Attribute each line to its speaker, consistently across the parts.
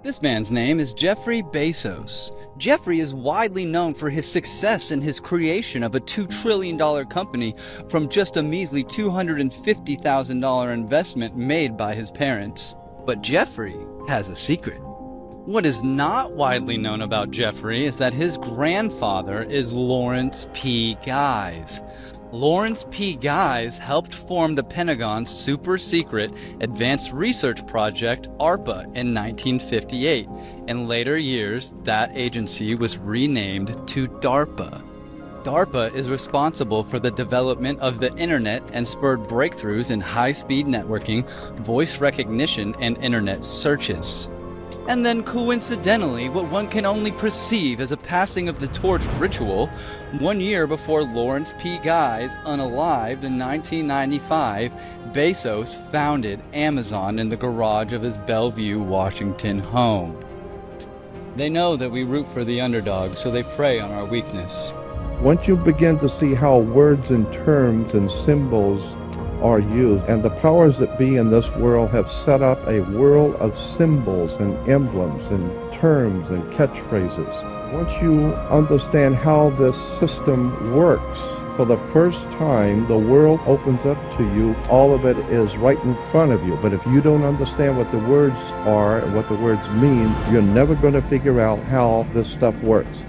Speaker 1: This man's name is Jeffrey Bezos. Jeffrey is widely known for his success in his creation of a $2 trillion company from just a measly $250,000 investment made by his parents. But Jeffrey has a secret. What is not widely known about Jeffrey is that his grandfather is Lawrence P. Guise. Lawrence P. Guise helped form the Pentagon's super-secret Advanced Research Project, ARPA, in 1958. In later years, that agency was renamed to DARPA. DARPA is responsible for the development of the Internet and spurred breakthroughs in high-speed networking, voice recognition, and Internet searches. And then coincidentally, what one can only perceive as a passing of the torch ritual, 1 year before Lawrence P. Guise unalived in 1995, Bezos founded Amazon in the garage of his Bellevue, Washington home. They know that we root for the underdog, so they prey on our weakness.
Speaker 2: Once you begin to see how words and terms and symbols are used, and the powers that be in this world have set up a world of symbols and emblems and terms and catchphrases. Once you understand how this system works, for the first time the world opens up to you. All of it is right in front of you. But if you don't understand what the words are and what the words mean, you're never going to figure out how this stuff works.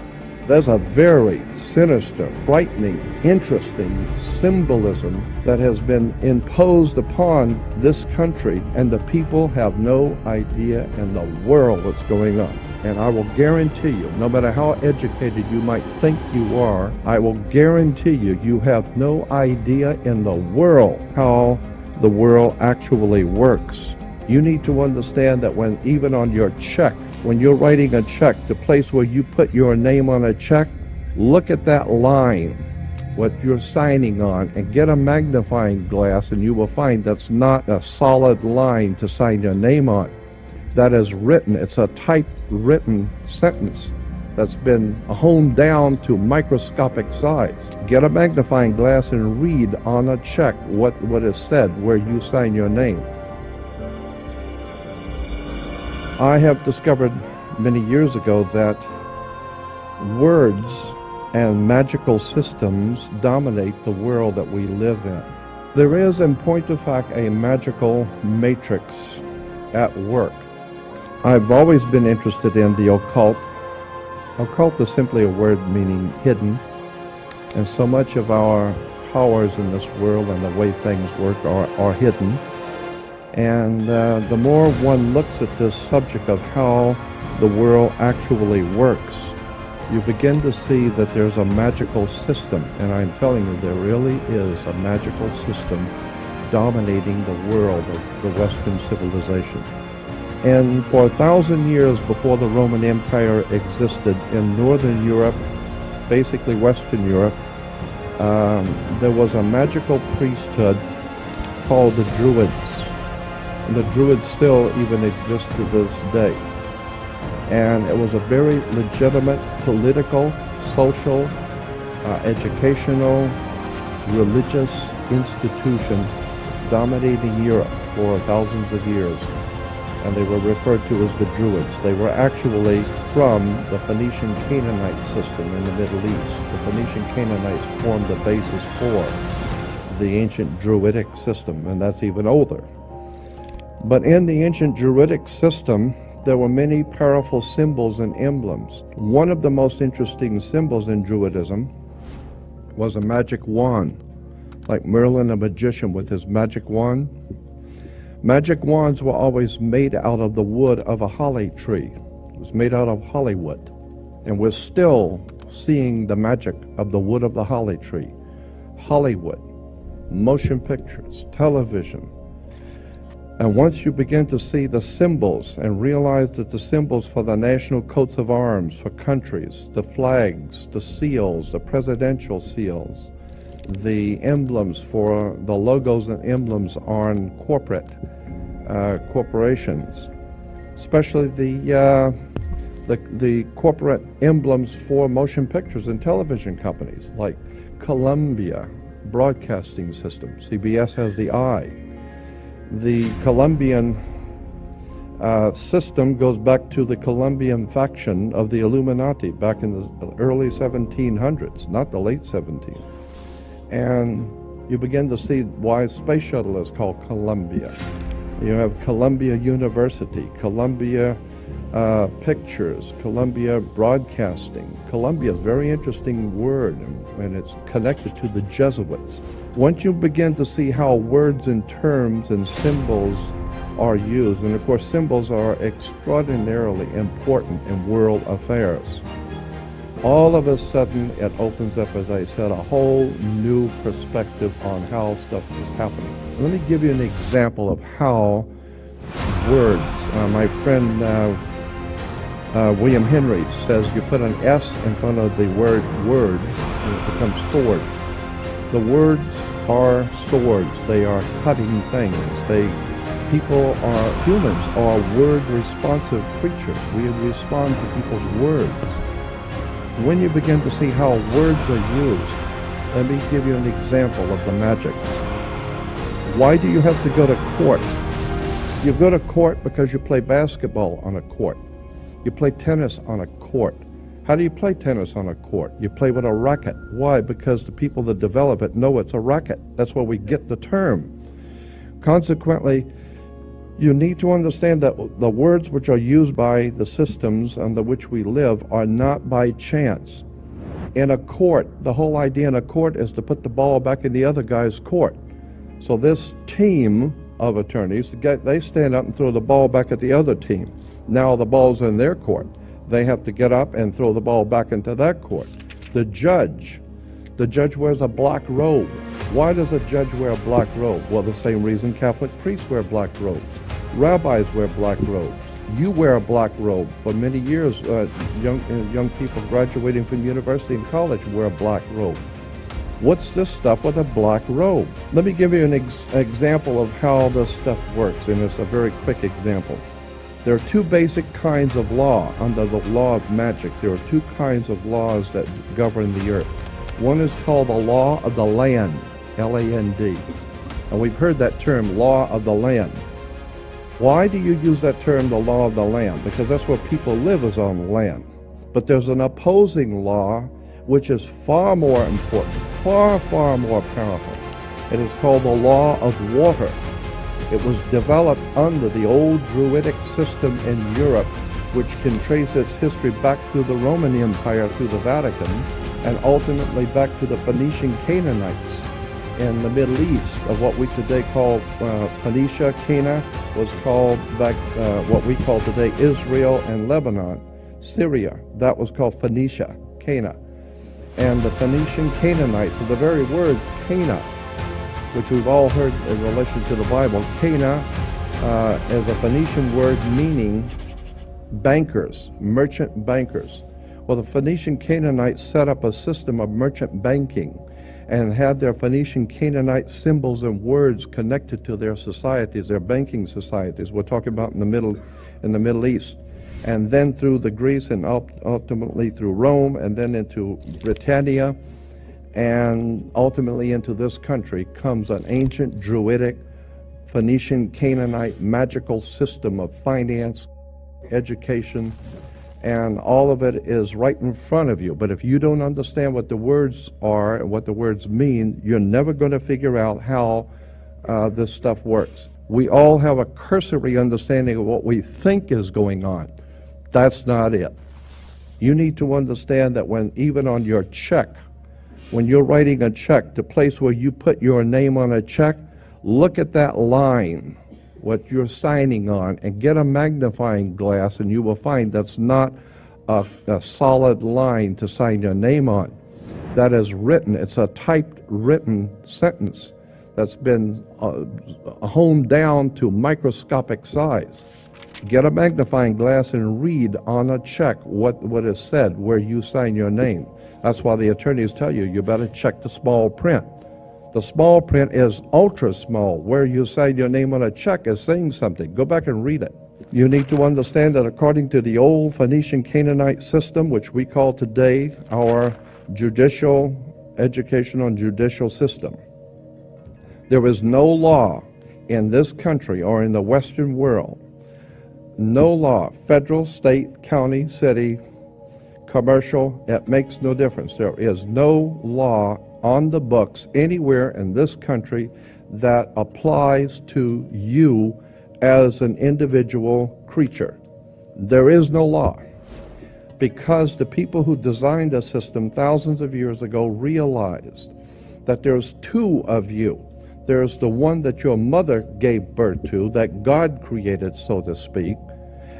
Speaker 2: There's a very sinister, frightening, interesting symbolism that has been imposed upon this country, and the people have no idea in the world what's going on. And I will guarantee you, no matter how educated you might think you are, I will guarantee you, you have no idea in the world how the world actually works. You need to understand that when even on your check, when you're writing a check, the place where you put your name on a check, look at that line, what you're signing on, and get a magnifying glass, and you will find that's not a solid line to sign your name on. That is written, it's a typewritten sentence that's been honed down to microscopic size. Get a magnifying glass and read on a check what is said where you sign your name. I have discovered many years ago that words and magical systems dominate the world that we live in. There is, in point of fact, a magical matrix at work. I've always been interested in the occult. Occult is simply a word meaning hidden, and so much of our powers in this world and the way things work are hidden. And the more one looks at this subject of how the world actually works, you begin to see that there's a magical system. And I'm telling you, there really is a magical system dominating the world of the Western civilization. And for 1,000 years before the Roman Empire existed in Northern Europe, basically Western Europe, there was a magical priesthood called the Druids. And the Druids still even exist to this day. And it was a very legitimate political, social, educational, religious institution dominating Europe for thousands of years. And they were referred to as the Druids. They were actually from the Phoenician Canaanite system in the Middle East. The Phoenician Canaanites formed the basis for the ancient Druidic system, and that's even older. But in the ancient Druidic system, there were many powerful symbols and emblems. One of the most interesting symbols in Druidism was a magic wand, like Merlin, a magician with his magic wand. Magic wands were always made out of the wood of a holly tree. It was made out of hollywood. And we're still seeing the magic of the wood of the holly tree. Hollywood, motion pictures, television. And once you begin to see the symbols and realize that the symbols for the national coats of arms for countries, the flags, the seals, the presidential seals, the emblems for the logos and emblems on corporations, especially the corporate emblems for motion pictures and television companies like Columbia Broadcasting System. CBS has the eye. The Colombian system goes back to the Colombian faction of the Illuminati back in the early 1700s, not the late 1700s. And you begin to see why space shuttle is called Columbia. You have Columbia University, Columbia Pictures, Columbia Broadcasting. Columbia is a very interesting word, and it's connected to the Jesuits. Once you begin to see how words and terms and symbols are used, and of course symbols are extraordinarily important in world affairs, all of a sudden it opens up, as I said, a whole new perspective on how stuff is happening. Let me give you an example of how words, my friend William Henry says you put an S in front of the word word and it becomes sword. The words are swords. They are cutting things. Humans are word responsive creatures. We respond to people's words. When you begin to see how words are used, let me give you an example of the magic. Why do you have to go to court? You go to court because you play basketball on a court. You play tennis on a court. How do you play tennis on a court? You play with a racket. Why? Because the people that develop it know it's a racket. That's where we get the term. Consequently, you need to understand that the words which are used by the systems under which we live are not by chance. In a court, the whole idea in a court is to put the ball back in the other guy's court. So this team of attorneys, they stand up and throw the ball back at the other team. Now the ball's in their court. They have to get up and throw the ball back into that court. The judge wears a black robe. Why does a judge wear a black robe? Well, the same reason Catholic priests wear black robes. Rabbis wear black robes. You wear a black robe. For many years, young people graduating from university and college wear a black robe. What's this stuff with a black robe? Let me give you an example of how this stuff works, and it's a very quick example. There are two basic kinds of law under the law of magic. There are two kinds of laws that govern the earth. One is called the law of the land, L-A-N-D. And we've heard that term, law of the land. Why do you use that term, the law of the land? Because that's where people live, is on land. But there's an opposing law which is far more important, far, far more powerful. It is called the law of water. It was developed under the old Druidic system in Europe, which can trace its history back to the Roman Empire, through the Vatican, and ultimately back to the Phoenician Canaanites in the Middle East, of what we today call Phoenicia. Cana was called back what we call today Israel and Lebanon. Syria, that was called Phoenicia, Cana. And the Phoenician Canaanites, the very word Cana, which we've all heard in relation to the Bible, Cana is a Phoenician word meaning bankers, merchant bankers. Well, the Phoenician Canaanites set up a system of merchant banking and had their Phoenician Canaanite symbols and words connected to their societies, their banking societies. We're talking about in the Middle East. And then through the Greece, and ultimately through Rome, and then into Britannia, and ultimately into this country comes an ancient Druidic Phoenician Canaanite magical system of finance, education, and all of it is right in front of you. But if you don't understand what the words are and what the words mean, you're never going to figure out how this stuff works. We all have a cursory understanding of what we think is going on. That's not it. You need to understand that when even on your check, when you're writing a check, the place where you put your name on a check, look at that line, what you're signing on, and get a magnifying glass, and you will find that's not a solid line to sign your name on. That is written. It's a typed written sentence that's been honed down to microscopic size. Get a magnifying glass and read on a check what is said where you sign your name. That's why the attorneys tell you, you better check the small print. The small print is ultra small. Where you sign your name on a check is saying something. Go back and read it. You need to understand that according to the old Phoenician Canaanite system, which we call today our judicial, educational and judicial system, there is no law in this country or in the Western world no law, federal, state, county, city, commercial, it makes no difference. There is no law on the books anywhere in this country that applies to you as an individual creature. There is no law, because the people who designed the system thousands of years ago realized that there's two of you. There's the one that your mother gave birth to, that God created, so to speak,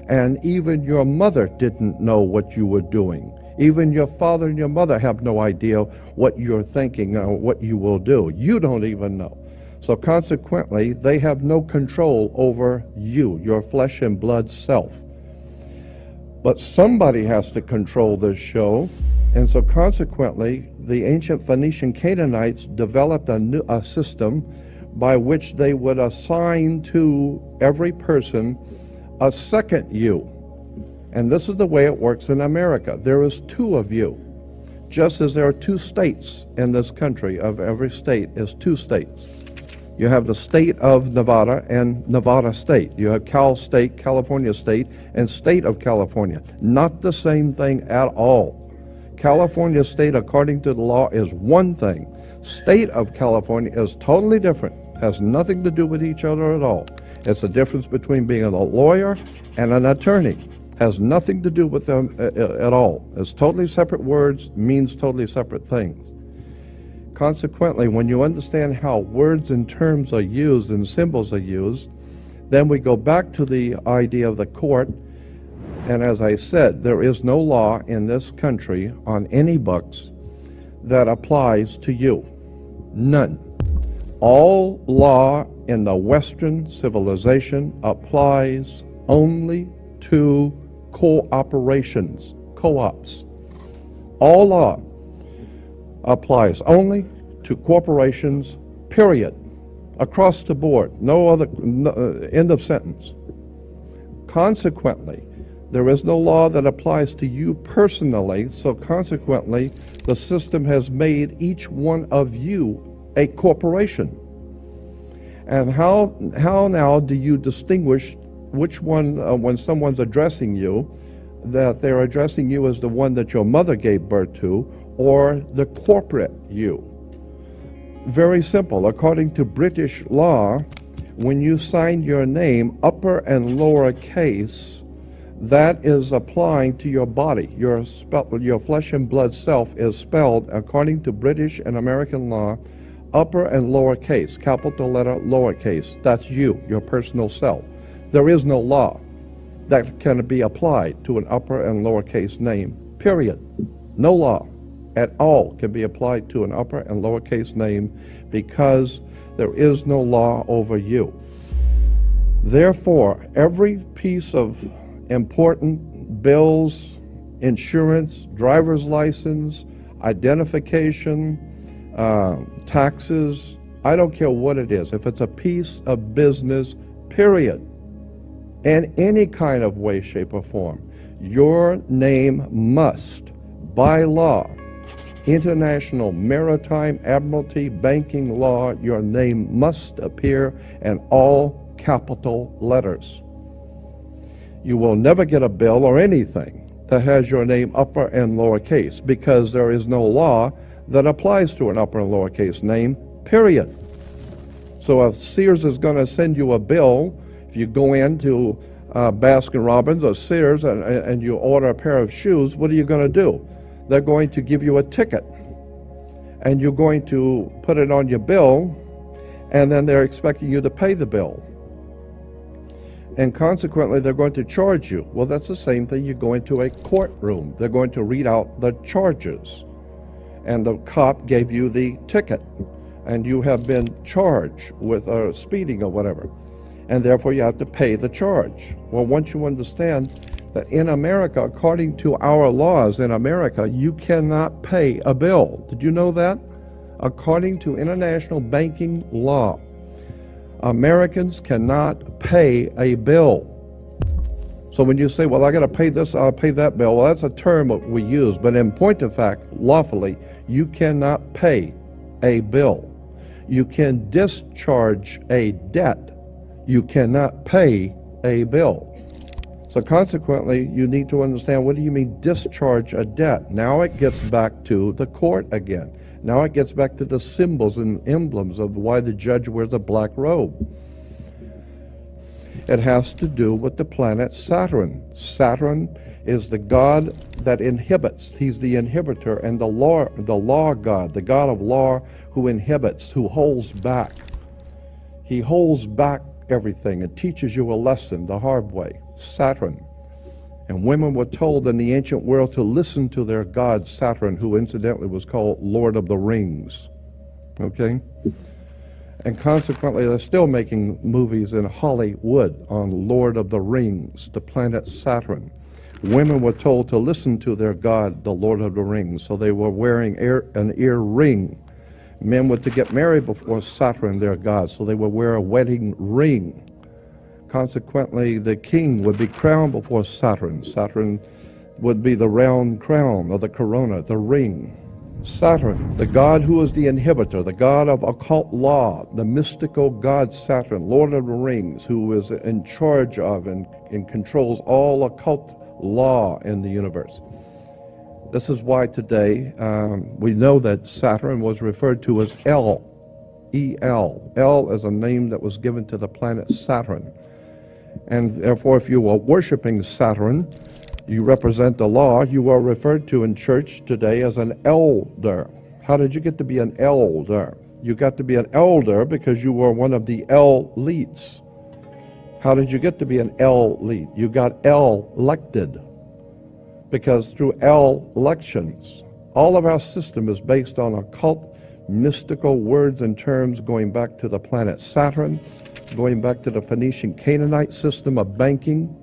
Speaker 2: and even your mother didn't know what you were doing. Even your father and your mother have no idea what you're thinking or what you will do. You don't even know. So consequently, they have no control over you, your flesh and blood self. But somebody has to control this show, and so consequently, the ancient Phoenician Canaanites developed a system by which they would assign to every person a second you. And this is the way it works in America. There is two of you, just as there are two states in this country. Of every state is two states. You have the state of Nevada and Nevada State. You have Cal State, California State, and State of California. Not the same thing at all. California State, according to the law, is one thing. State of California is totally different. Has nothing to do with each other at all. It's the difference between being a lawyer and an attorney. Has nothing to do with them at all. It's totally separate words, means totally separate things. Consequently, when you understand how words and terms are used and symbols are used, then we go back to the idea of the court. And as I said, there is no law in this country on any books that applies to you. None. All law in the Western civilization applies only to cooperations, co-ops. All law applies only to corporations, period. Across the board. No other, end of sentence. Consequently, there is no law that applies to you personally, so consequently, the system has made each one of you a corporation. And how now do you distinguish which one, when someone's addressing you, that they're addressing you as the one that your mother gave birth to, or the corporate you? Very simple. According to British law, when you sign your name, upper and lower case, that is applying to your body. Your flesh and blood self is spelled, according to British and American law, upper and lower case, capital letter, lower case. That's you, your personal self. There is no law that can be applied to an upper and lower case name, period. No law at all can be applied to an upper and lower case name, because there is no law over you. Therefore, every piece of important bills, insurance, driver's license, identification, taxes, I don't care what it is. If it's a piece of business, period, in any kind of way, shape, or form, your name must, by law, international maritime admiralty banking law, your name must appear in all capital letters. You will never get a bill or anything that has your name upper and lower case, because there is no law that applies to an upper and lower case name, period. So if Sears is going to send you a bill, if you go into Baskin Robbins or Sears and you order a pair of shoes, what are you going to do? They're going to give you a ticket, and you're going to put it on your bill, and then they're expecting you to pay the bill. And consequently, they're going to charge you. Well, that's the same thing. You go into a courtroom. They're going to read out the charges. And the cop gave you the ticket, and you have been charged with speeding or whatever. And therefore, you have to pay the charge. Well, once you understand that in America, according to our laws in America, you cannot pay a bill. Did you know that? According to international banking law, Americans cannot pay a bill. So when you say, well, I got to pay this, I'll pay that bill, well, that's a term that we use. But in point of fact, lawfully, you cannot pay a bill. You can discharge a debt. You cannot pay a bill. So consequently, you need to understand, what do you mean discharge a debt? Now it gets back to the court again. Now it gets back to the symbols and emblems of why the judge wears a black robe. It has to do with the planet Saturn. Saturn is the god that inhibits. He's the inhibitor and the law god, the god of law who inhibits, who holds back. He holds back everything and teaches you a lesson the hard way. Saturn. And women were told in the ancient world to listen to their god Saturn, who incidentally was called Lord of the Rings. Okay? And consequently, they're still making movies in Hollywood on Lord of the Rings, the planet Saturn. Women were told to listen to their god, the Lord of the Rings, so they were wearing an ear ring. Men were to get married before Saturn, their god, so they would wear a wedding ring. Consequently, the king would be crowned before Saturn. Saturn would be the round crown or the corona, the ring. Saturn, the god who is the inhibitor, the god of occult law, the mystical god Saturn, Lord of the Rings, who is in charge of and controls all occult law in the universe. This is why today we know that Saturn was referred to as El, E-L. El is a name that was given to the planet Saturn. And therefore, if you are worshiping Saturn, you represent the law, you are referred to in church today as an elder. How did you get to be an elder? You got to be an elder because you were one of the elites. How did you get to be an elite? You got elected. Because through elections, all of our system is based on occult, mystical words and terms going back to the planet Saturn, going back to the Phoenician Canaanite system of banking.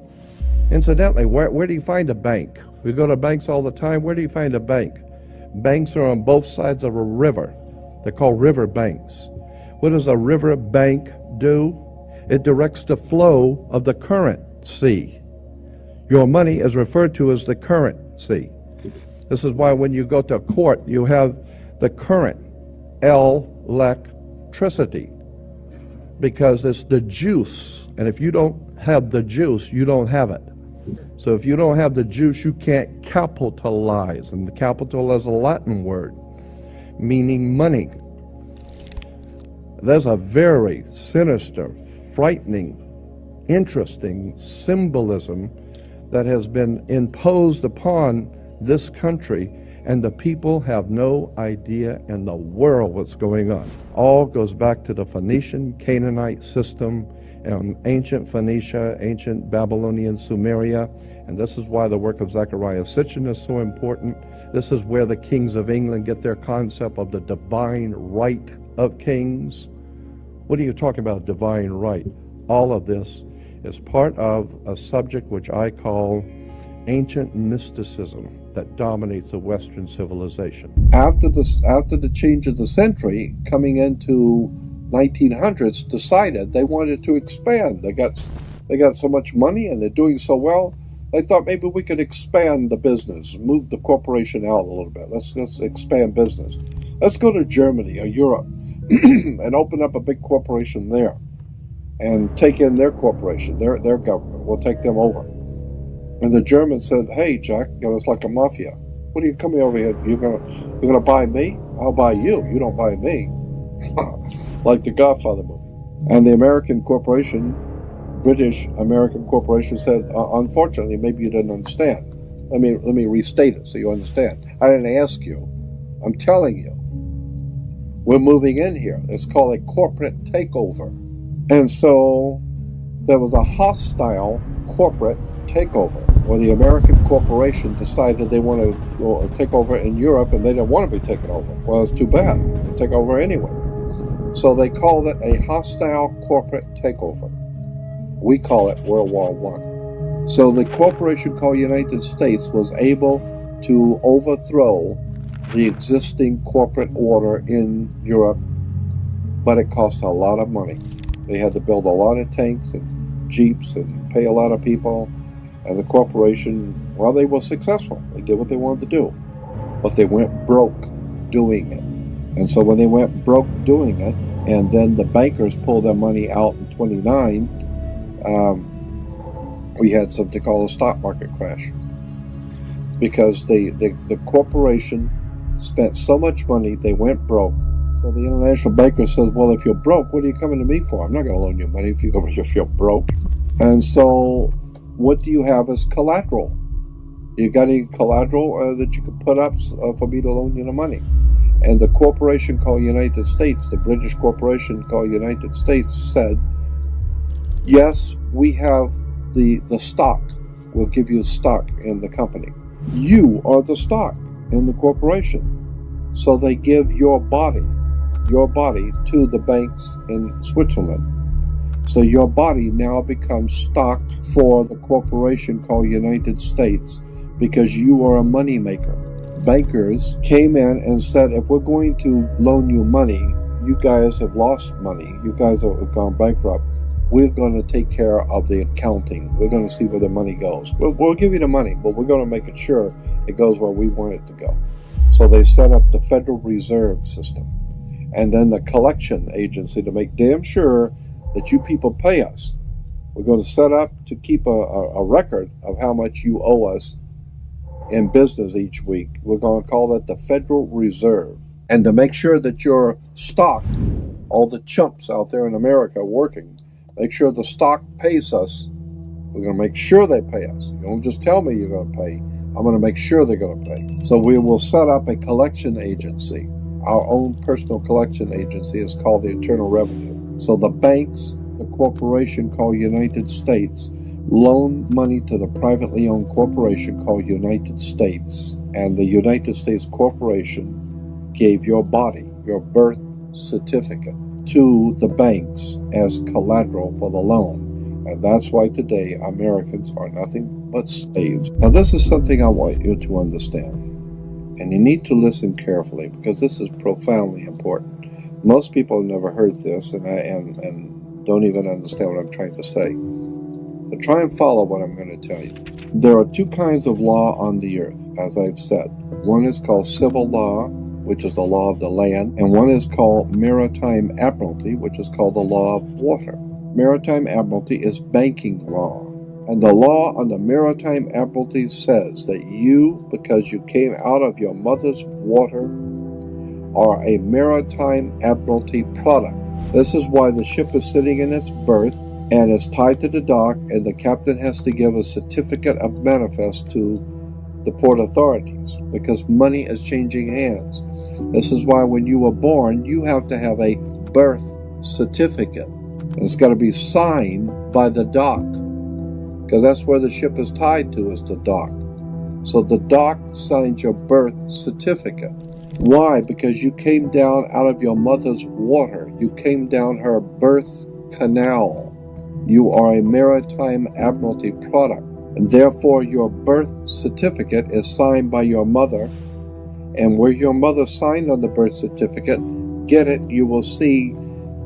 Speaker 2: Incidentally, where do you find a bank? We go to banks all the time. Where do you find a bank? Banks are on both sides of a river. They're called river banks. What does a river bank do? It directs the flow of the currency. Your money is referred to as the currency. This is why when you go to court, you have the current, electricity, because it's the juice. And if you don't have the juice, you don't have it. So if you don't have the juice, you can't capitalize. And the capital is a Latin word, meaning money. There's a very sinister, frightening, interesting symbolism that has been imposed upon this country, and the people have no idea in the world what's going on. All goes back to the Phoenician Canaanite system and ancient Phoenicia, ancient Babylonian Sumeria, and this is why the work of Zecharia Sitchin is so important. This is where the kings of England get their concept of the divine right of kings. What are you talking about, divine right? All of this is part of a subject which I call ancient mysticism that dominates the Western civilization. After the change of the century, coming into 1900s, decided they wanted to expand. They got so much money and they're doing so well. They thought maybe we could expand the business, move the corporation out a little bit. Let's expand business. Let's go to Germany or Europe and open up a big corporation there and take in their corporation, their government. We'll take them over. And the Germans said, "Hey, Jack, it's like a mafia. What are you coming over here? You're gonna buy me? I'll buy you. You don't buy me." Like the Godfather movie. And the American corporation, British American corporation, said, "Unfortunately, maybe you didn't understand. Let me restate it so you understand. I didn't ask you. I'm telling you. We're moving in here. It's called a corporate takeover." And so there was a hostile corporate takeover, where the American corporation decided they wanted to take over in Europe, and they didn't want to be taken over. Well, it's too bad. They'll take over anyway. So they called it a hostile corporate takeover. We call it World War I. So the corporation called United States was able to overthrow the existing corporate order in Europe, but it cost a lot of money. They had to build a lot of tanks and jeeps and pay a lot of people. And the corporation, well, they were successful. They did what they wanted to do. But they went broke doing it. And so when they went broke doing it, and then the bankers pulled their money out in 29, we had something called a stock market crash, because the corporation spent so much money they went broke. So the international banker says, well, if you're broke, what are you coming to me for? I'm not going to loan you money if you're broke. And so what do you have as collateral? You got any collateral that you can put up for me to loan you the money? And the corporation called United States, the British corporation called United States, said, yes, we have the stock. We'll give you stock in the company. You are the stock in the corporation. So they give your body to the banks in Switzerland. So your body now becomes stock for the corporation called United States, because you are a money maker. Bankers came in and said, if we're going to loan you money, you guys have lost money, you guys have gone bankrupt, we're going to take care of the accounting. We're going to see where the money goes. We'll give you the money, but we're going to make it sure it goes where we want it to go. So they set up the Federal Reserve System, and then the collection agency to make damn sure that you people pay us. We're going to set up to keep a record of how much you owe us in business each week. We're going to call that the Federal Reserve. And to make sure that your stock, all the chumps out there in America working, make sure the stock pays us. We're going to make sure they pay us. You don't just tell me you're going to pay. I'm going to make sure they're going to pay. So we will set up a collection agency. Our own personal collection agency is called the Internal Revenue. So the banks, the corporation called United States, loan money to the privately owned corporation called United States. And the United States corporation gave your body, your birth certificate, to the banks as collateral for the loan. And that's why today Americans are nothing but slaves. Now this is something I want you to understand. And you need to listen carefully, because this is profoundly important. Most people have never heard this and don't even understand what I'm trying to say. So try and follow what I'm going to tell you. There are two kinds of law on the earth, as I've said. One is called civil law, which is the law of the land, and one is called maritime admiralty, which is called the law of water. Maritime admiralty is banking law. And the law on the maritime admiralty says that you, because you came out of your mother's water, are a maritime admiralty product. This is why the ship is sitting in its berth and is tied to the dock, and the captain has to give a certificate of manifest to the port authorities, because money is changing hands. This is why when you were born, you have to have a birth certificate. And it's got to be signed by the dock, because that's where the ship is tied to, is the dock. So the dock signs your birth certificate. Why? Because you came down out of your mother's water. You came down her birth canal. You are a maritime admiralty product, and therefore your birth certificate is signed by your mother. And where your mother signed on the birth certificate, get it, you will see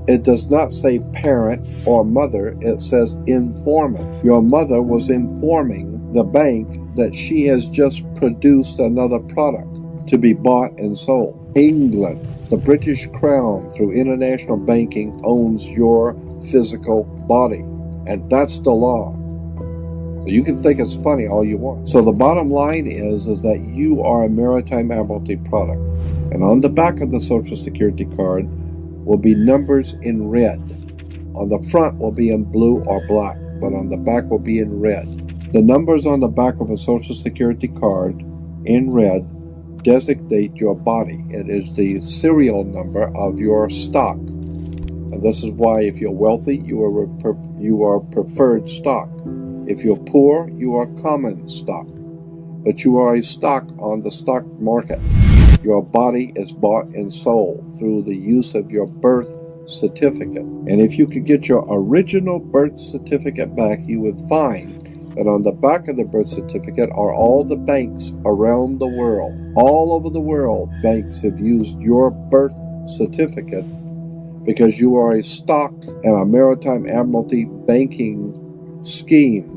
Speaker 2: it does not say parent or mother, it says informant. Your mother was informing the bank that she has just produced another product to be bought and sold. England, the British Crown, through international banking, owns your physical body. And that's the law. So you can think it's funny all you want. So the bottom line is that you are a maritime admiralty product. And on the back of the Social Security card will be numbers in red. On the front will be in blue or black, but on the back will be in red. The numbers on the back of a Social Security card in red designate your body. It is the serial number of your stock. And this is why if you're wealthy, you are preferred stock. If you're poor, you are common stock. But you are a stock on the stock market. Your body is bought and sold through the use of your birth certificate. And if you could get your original birth certificate back, you would find that on the back of the birth certificate are all the banks around the world. All over the world, banks have used your birth certificate because you are a stock in a maritime admiralty banking scheme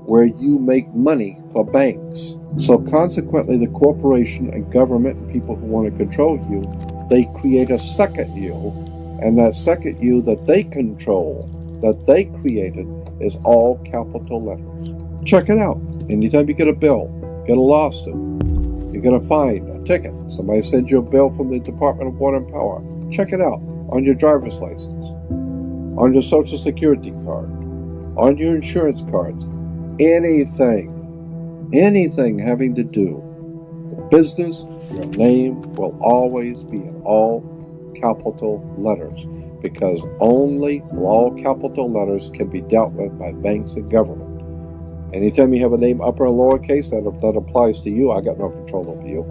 Speaker 2: where you make money for banks. So consequently, the corporation and government and people who want to control you, they create a second you, and that second you that they control that they created is all capital letters. Check it out. Anytime you get a bill, get a lawsuit, you get a fine, a ticket, somebody sends you a bill from the Department of Water and Power, check it out on your driver's license, on your Social Security card, on your insurance cards, anything having to do with business, your name will always be in all capital letters, because only all capital letters can be dealt with by banks and government. Anytime you have a name upper or lowercase, that applies to you. I got no control over you.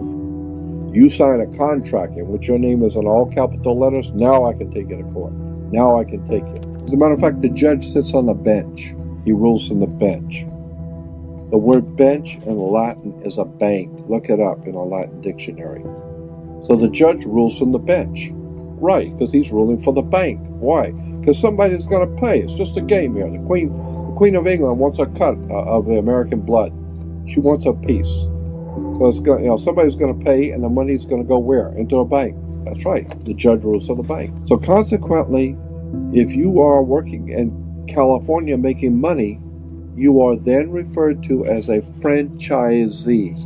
Speaker 2: You sign a contract in which your name is in all capital letters, now I can take you to court. Now I can take you. As a matter of fact, the judge sits on the bench. He rules from the bench. The word bench in Latin is a bank. Look it up in a Latin dictionary. So the judge rules from the bench. Right, because he's ruling for the bank. Why? Because somebody's going to pay. It's just a game here. The Queen of England wants a cut of the American blood. She wants a piece. So it's going, somebody's going to pay, and the money's going to go where? Into a bank. That's right. The judge rules for the bank. So consequently, if you are working in California making money, you are then referred to as a franchisee.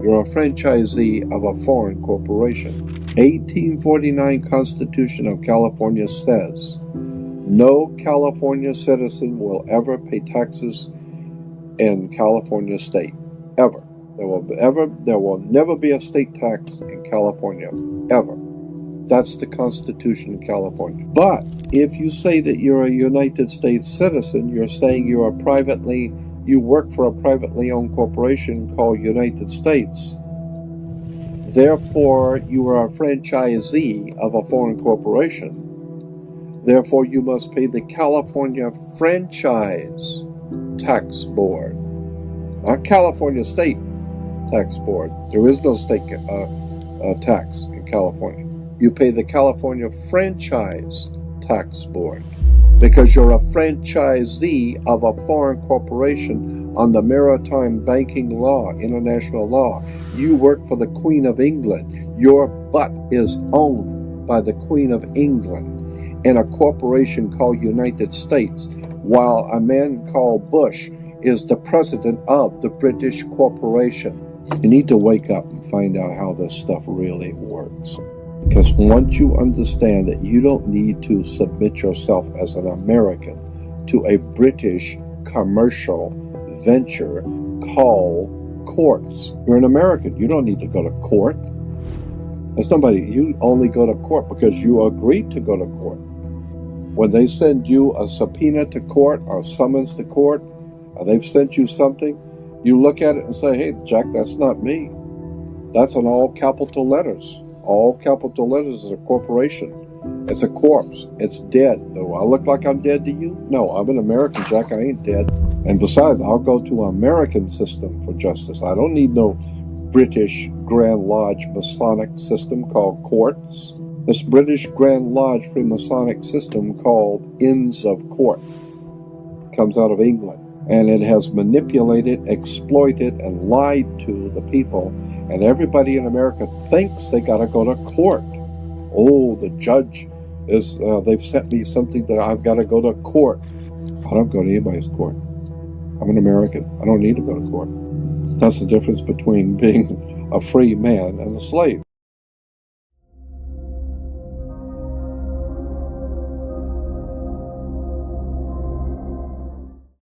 Speaker 2: You're a franchisee of a foreign corporation. 1849 Constitution of California says, no California citizen will ever pay taxes in California state. Ever. There will never be a state tax in California. Ever. That's the Constitution of California. But if you say that you're a United States citizen, you're saying you work for a privately owned corporation called United States. Therefore, you are a franchisee of a foreign corporation. Therefore, you must pay the California Franchise Tax Board, not California State Tax Board. There is no state tax in California. You pay the California Franchise Tax Board because you're a franchisee of a foreign corporation under maritime banking law, international law. You work for the Queen of England. Your butt is owned by the Queen of England in a corporation called United States, while a man called Bush is the president of the British corporation. You need to wake up and find out how this stuff really works. Because once you understand that you don't need to submit yourself as an American to a British commercial venture called courts. You're an American. You don't need to go to court. You only go to court because you agreed to go to court. When they send you a subpoena to court or summons to court, or they've sent you something, you look at it and say, hey, Jack, that's not me. That's in all capital letters. All capital letters is a corporation. It's a corpse. It's dead. Do I look like I'm dead to you? No, I'm an American, Jack. I ain't dead. And besides, I'll go to an American system for justice. I don't need no British Grand Lodge Masonic system called courts. This British Grand Lodge Freemasonic system called Inns of Court comes out of England. And it has manipulated, exploited, and lied to the people. And everybody in America thinks they got to go to court. Oh, the judge is, they've sent me something that I've got to go to court. I don't go to anybody's court. I'm an American. I don't need to go to court. That's the difference between being a free man and a slave.